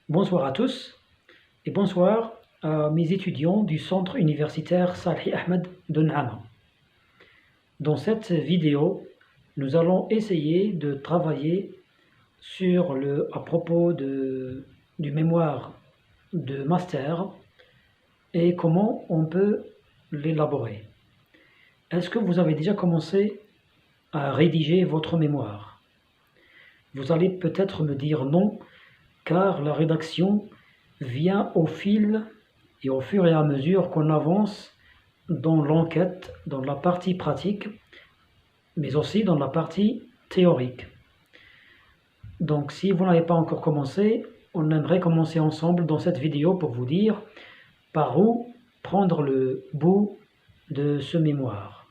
Bonsoir à tous et bonsoir à mes étudiants du centre universitaire Salhi Ahmed de N'Ama. Dans cette vidéo, nous allons essayer de travailler à propos du mémoire de master et comment on peut l'élaborer. Est-ce que vous avez déjà commencé à rédiger votre mémoire? Vous allez peut-être me dire non, car la rédaction vient au fil et au fur et à mesure qu'on avance dans l'enquête, dans la partie pratique, mais aussi dans la partie théorique. Donc si vous n'avez pas encore commencé, on aimerait commencer ensemble dans cette vidéo pour vous dire par où prendre le bout de ce mémoire.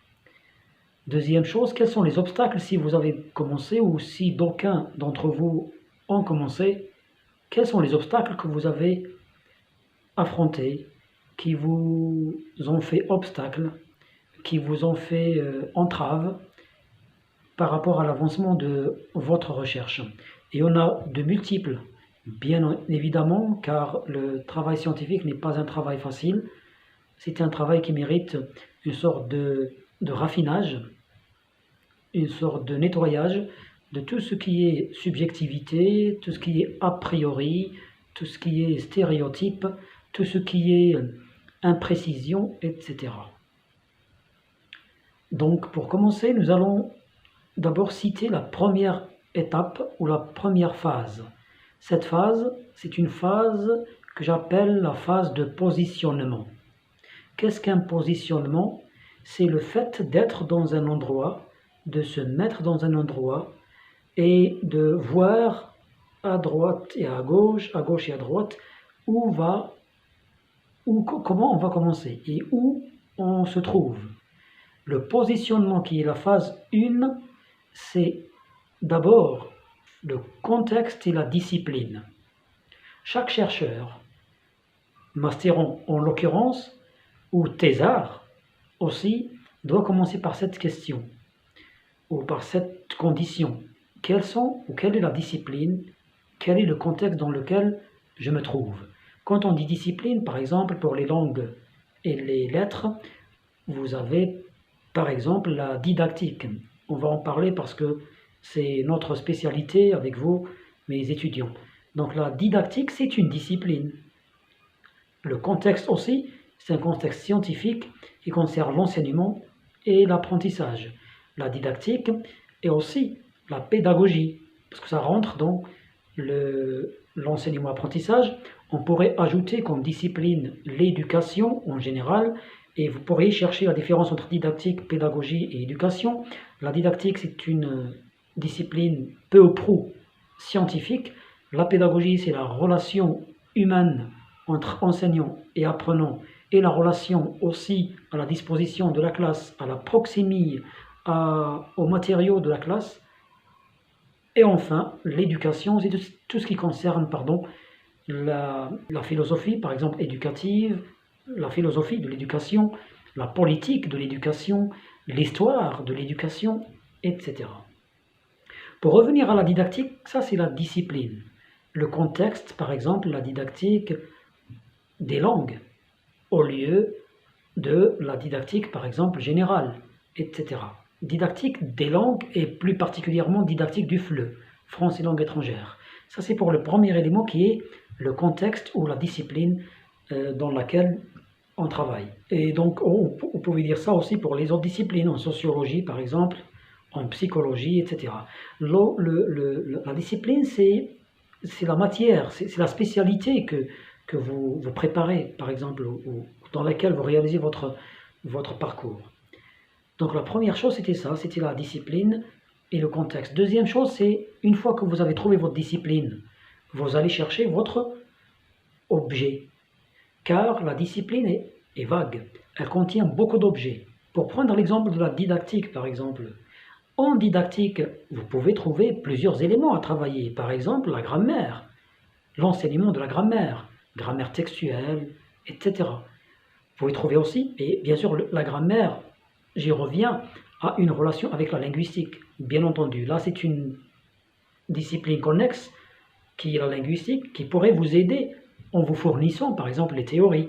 Deuxième chose, quels sont les obstacles si vous avez commencé ou si d'aucuns d'entre vous ont commencé? Quels sont les obstacles que vous avez affrontés, qui vous ont fait obstacle, qui vous ont fait entrave par rapport à l'avancement de votre recherche? Et on a de multiples, bien évidemment, car le travail scientifique n'est pas un travail facile, c'est un travail qui mérite une sorte de raffinage, une sorte de nettoyage de tout ce qui est subjectivité, tout ce qui est a priori, tout ce qui est stéréotype, tout ce qui est imprécision, etc. Donc pour commencer, nous allons d'abord citer la première étape ou la première phase. Cette phase, c'est une phase que j'appelle la phase de positionnement. Qu'est-ce qu'un positionnement? C'est le fait d'être dans un endroit, de se mettre dans un endroit et de voir à droite et à gauche et à droite, comment on va commencer et où on se trouve. Le positionnement qui est la phase 1, c'est d'abord le contexte et la discipline. Chaque chercheur, masteron en l'occurrence, ou thésard aussi, doit commencer par cette question, ou par cette condition. Quelle est la discipline? Quel est le contexte dans lequel je me trouve? Quand on dit discipline, par exemple, pour les langues et les lettres, vous avez par exemple la didactique. On va en parler parce que c'est notre spécialité avec vous, mes étudiants. Donc la didactique, c'est une discipline. Le contexte aussi, c'est un contexte scientifique qui concerne l'enseignement et l'apprentissage. La didactique et aussi la pédagogie, parce que ça rentre dans l'enseignement-apprentissage. On pourrait ajouter comme discipline l'éducation en général, et vous pourriez chercher la différence entre didactique, pédagogie et éducation. La didactique, c'est une discipline peu ou prou scientifique. La pédagogie, c'est la relation humaine entre enseignant et apprenant, et la relation aussi à la disposition de la classe, à la proximité, aux matériaux de la classe. Et enfin, l'éducation, c'est tout ce qui concerne la philosophie, par exemple éducative, la philosophie de l'éducation, la politique de l'éducation, l'histoire de l'éducation, etc. Pour revenir à la didactique, ça c'est la discipline. Le contexte, par exemple, la didactique des langues, au lieu de la didactique, par exemple, générale, etc. Didactique des langues et plus particulièrement didactique du FLE, français langue étrangère. Ça c'est pour le premier élément qui est le contexte ou la discipline dans laquelle on travaille. Et donc vous pouvez dire ça aussi pour les autres disciplines, en sociologie par exemple, en psychologie, etc. La discipline c'est la matière, c'est la spécialité que vous préparez par exemple, ou dans laquelle vous réalisez votre parcours. Donc la première chose c'était ça, c'était la discipline et le contexte. Deuxième chose, c'est une fois que vous avez trouvé votre discipline, vous allez chercher votre objet. Car la discipline est vague, elle contient beaucoup d'objets. Pour prendre l'exemple de la didactique par exemple, en didactique, vous pouvez trouver plusieurs éléments à travailler. Par exemple, la grammaire, l'enseignement de la grammaire textuelle, etc. Vous pouvez trouver aussi, et bien sûr la grammaire, j'y reviens, a une relation avec la linguistique, bien entendu. Là, c'est une discipline connexe qui est la linguistique, qui pourrait vous aider en vous fournissant par exemple les théories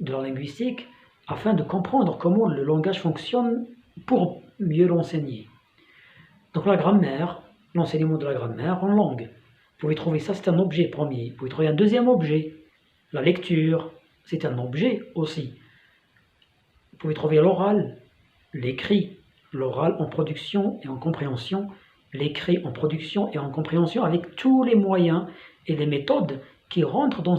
de la linguistique afin de comprendre comment le langage fonctionne pour mieux l'enseigner. Donc la grammaire, l'enseignement de la grammaire en langue. Vous pouvez trouver ça, c'est un objet premier. Vous pouvez trouver un deuxième objet, la lecture, c'est un objet aussi. Vous pouvez trouver l'oral, l'écrit, l'oral en production et en compréhension, l'écrit en production et en compréhension avec tous les moyens et les méthodes qui rentrent dans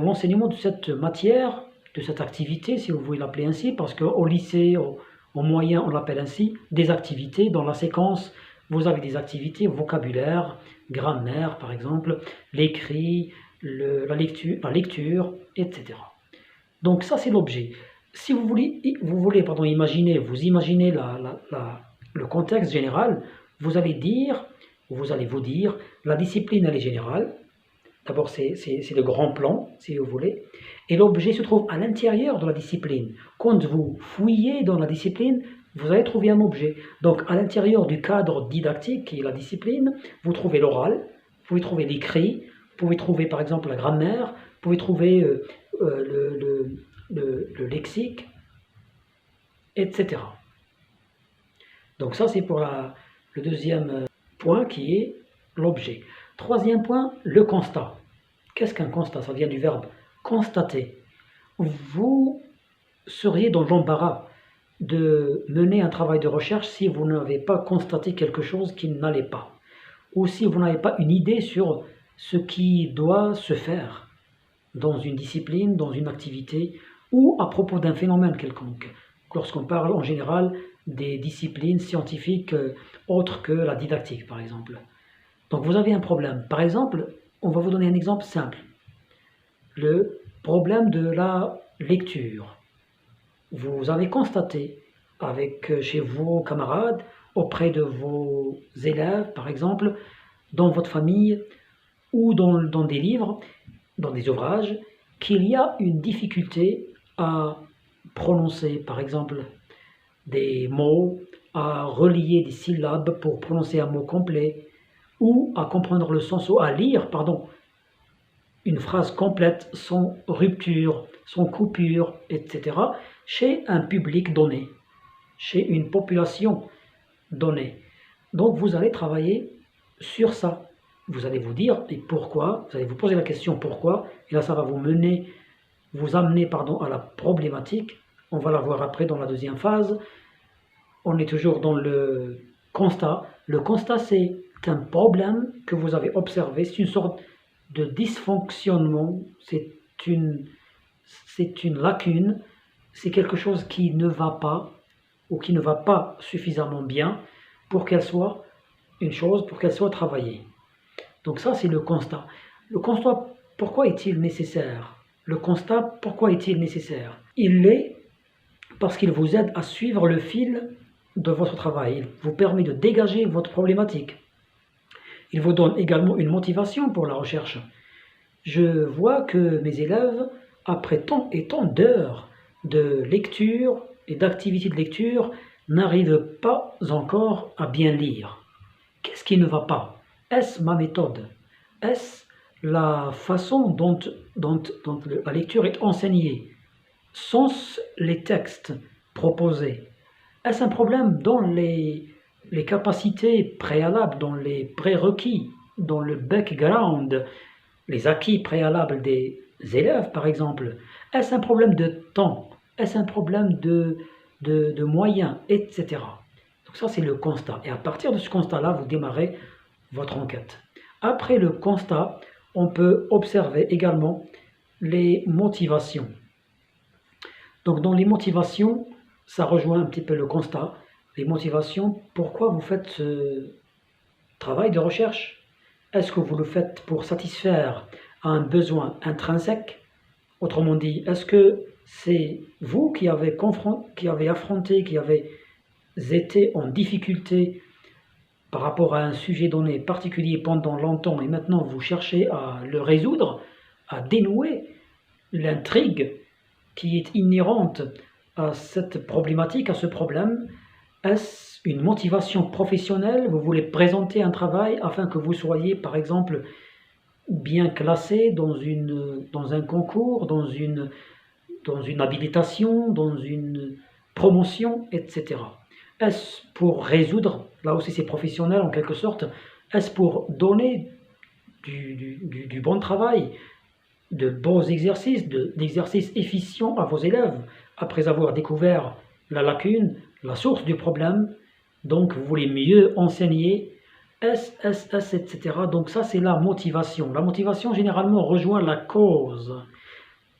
l'enseignement de cette matière, de cette activité, si vous voulez l'appeler ainsi, parce qu'au lycée, au moyen, on l'appelle ainsi, des activités. Dans la séquence, vous avez des activités, vocabulaire, grammaire par exemple, l'écrit, la lecture, etc. Donc ça c'est l'objet. Si vous voulez imaginer, vous imaginez le contexte général, vous allez vous dire, la discipline elle est générale. D'abord c'est le grand plan, si vous voulez, et l'objet se trouve à l'intérieur de la discipline. Quand vous fouillez dans la discipline, vous allez trouver un objet. Donc à l'intérieur du cadre didactique qui est la discipline, vous trouvez l'oral, vous pouvez trouver l'écrit, vous pouvez trouver par exemple la grammaire, vous pouvez trouver le lexique, etc. Donc ça c'est pour le deuxième point qui est l'objet. Troisième point, le constat. Qu'est-ce qu'un constat? Ça vient du verbe constater. Vous seriez dans l'embarras de mener un travail de recherche si vous n'avez pas constaté quelque chose qui n'allait pas, ou si vous n'avez pas une idée sur ce qui doit se faire dans une discipline, dans une activité, ou à propos d'un phénomène quelconque, lorsqu'on parle en général des disciplines scientifiques autres que la didactique par exemple. Donc vous avez un problème. Par exemple, on va vous donner un exemple simple. Le problème de la lecture. Vous avez constaté chez vos camarades, auprès de vos élèves par exemple, dans votre famille ou dans des livres, dans des ouvrages, qu'il y a une difficulté à prononcer par exemple des mots, à relier des syllabes pour prononcer un mot complet, ou à comprendre le sens, ou à lire, une phrase complète sans rupture, sans coupure, etc., chez un public donné, chez une population donnée. Donc vous allez travailler sur ça. Vous allez vous dire, et pourquoi? Vous allez vous poser la question pourquoi, et là ça va vous amener à la problématique. On va la voir après dans la deuxième phase. On est toujours dans le constat. Le constat, c'est un problème que vous avez observé, c'est une sorte de dysfonctionnement, c'est une lacune, c'est quelque chose qui ne va pas ou qui ne va pas suffisamment bien pour qu'elle soit travaillée. Donc ça, c'est le constat. Le constat, pourquoi est-il nécessaire? Le constat, pourquoi est-il nécessaire? Il l'est parce qu'il vous aide à suivre le fil de votre travail. Il vous permet de dégager votre problématique. Il vous donne également une motivation pour la recherche. Je vois que mes élèves, après tant et tant d'heures de lecture et d'activités de lecture, n'arrivent pas encore à bien lire. Qu'est-ce qui ne va pas? Est-ce ma méthode? Est-ce la façon dont la lecture est enseignée? Sont-ce les textes proposés? Est-ce un problème dans les capacités préalables, dans les prérequis, dans le background, les acquis préalables des élèves par exemple? Est-ce un problème de temps? Est-ce un problème de moyens, etc. Donc ça c'est le constat. Et à partir de ce constat-là, vous démarrez votre enquête. Après le constat, on peut observer également les motivations. Donc dans les motivations, ça rejoint un petit peu le constat. Les motivations, pourquoi vous faites ce travail de recherche? Est-ce que vous le faites pour satisfaire un besoin intrinsèque? Autrement dit, est-ce que c'est vous qui avez affronté, qui avez été en difficulté par rapport à un sujet donné particulier pendant longtemps et maintenant vous cherchez à le résoudre, à dénouer l'intrigue qui est inhérente à cette problématique, à ce problème? Est-ce une motivation professionnelle? Vous voulez présenter un travail afin que vous soyez, par exemple, bien classé dans un concours, dans une habilitation, dans une promotion, etc. Est-ce pour résoudre, là aussi c'est professionnel en quelque sorte, est-ce pour donner du bon travail, de bons exercices, d'exercices efficients à vos élèves, après avoir découvert la lacune, la source du problème, donc vous voulez mieux enseigner, etc. Donc ça c'est la motivation. La motivation généralement rejoint la cause.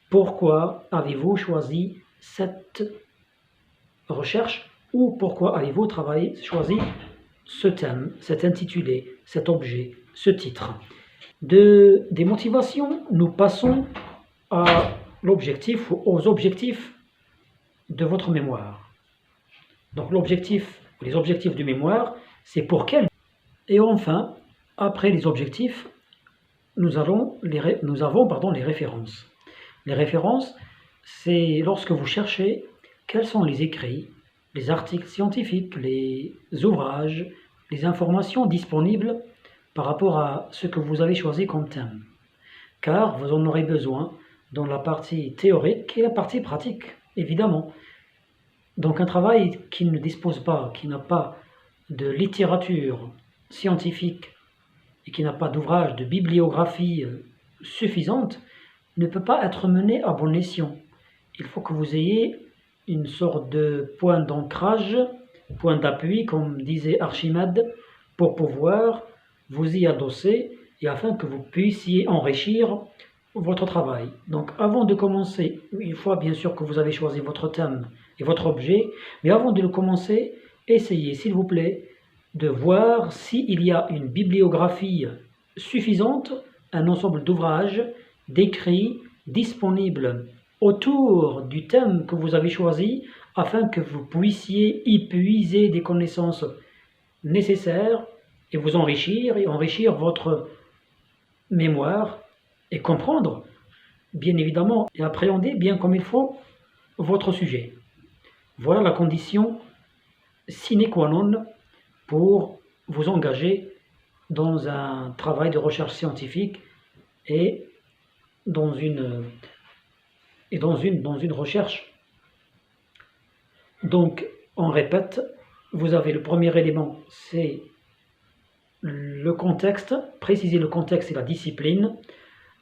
Pourquoi avez-vous choisi cette recherche ou pourquoi avez-vous choisi ce thème, cet intitulé, cet objet, ce titre? Des motivations, nous passons à l'objectif ou aux objectifs de votre mémoire. Donc les objectifs du mémoire, c'est pour quel? Et enfin, après les objectifs, nous avons les références. Les références, c'est lorsque vous cherchez quels sont les écrits, les articles scientifiques, les ouvrages, les informations disponibles par rapport à ce que vous avez choisi comme thème. Car vous en aurez besoin dans la partie théorique et la partie pratique, évidemment. Donc un travail qui ne dispose pas, qui n'a pas de littérature scientifique et qui n'a pas d'ouvrage de bibliographie suffisante, ne peut pas être mené à bon escient. Il faut que vous ayez une sorte de point d'ancrage, point d'appui, comme disait Archimède, pour pouvoir vous y adosser et afin que vous puissiez enrichir votre travail. Donc avant de commencer, une fois bien sûr que vous avez choisi votre thème et votre objet, mais avant de le commencer, essayez s'il vous plaît de voir s'il y a une bibliographie suffisante, un ensemble d'ouvrages, d'écrits disponibles autour du thème que vous avez choisi afin que vous puissiez y puiser des connaissances nécessaires et vous enrichir et enrichir votre mémoire et comprendre, bien évidemment, et appréhender bien comme il faut votre sujet. Voilà la condition sine qua non pour vous engager dans un travail de recherche scientifique et dans une recherche. Donc, on répète, vous avez le premier élément, c'est le contexte, préciser le contexte et la discipline.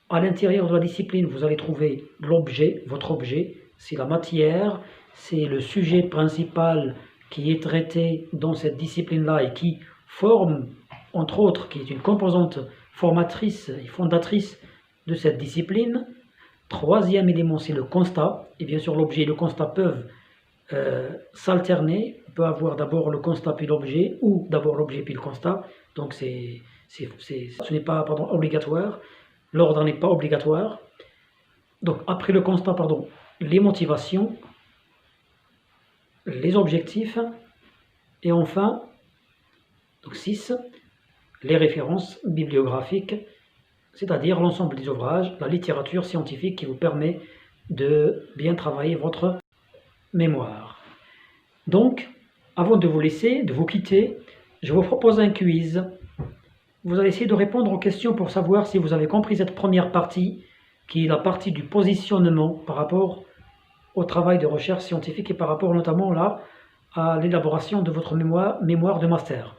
À l'intérieur de la discipline, vous allez trouver l'objet, votre objet, c'est la matière, c'est le sujet principal qui est traité dans cette discipline-là et qui forme, entre autres, qui est une composante formatrice et fondatrice de cette discipline. Troisième élément, c'est le constat. Et bien sûr, l'objet et le constat peuvent s'alterner. On peut avoir d'abord le constat puis l'objet, ou d'abord l'objet puis le constat. Donc ce n'est pas obligatoire. L'ordre n'est pas obligatoire. Donc après le constat, les motivations, les objectifs, et enfin, donc 6, les références bibliographiques, c'est-à-dire l'ensemble des ouvrages, la littérature scientifique qui vous permet de bien travailler votre mémoire. Donc, avant de vous laisser, de vous quitter, je vous propose un quiz. Vous allez essayer de répondre aux questions pour savoir si vous avez compris cette première partie, qui est la partie du positionnement par rapport au travail de recherche scientifique et par rapport notamment là à l'élaboration de votre mémoire de master.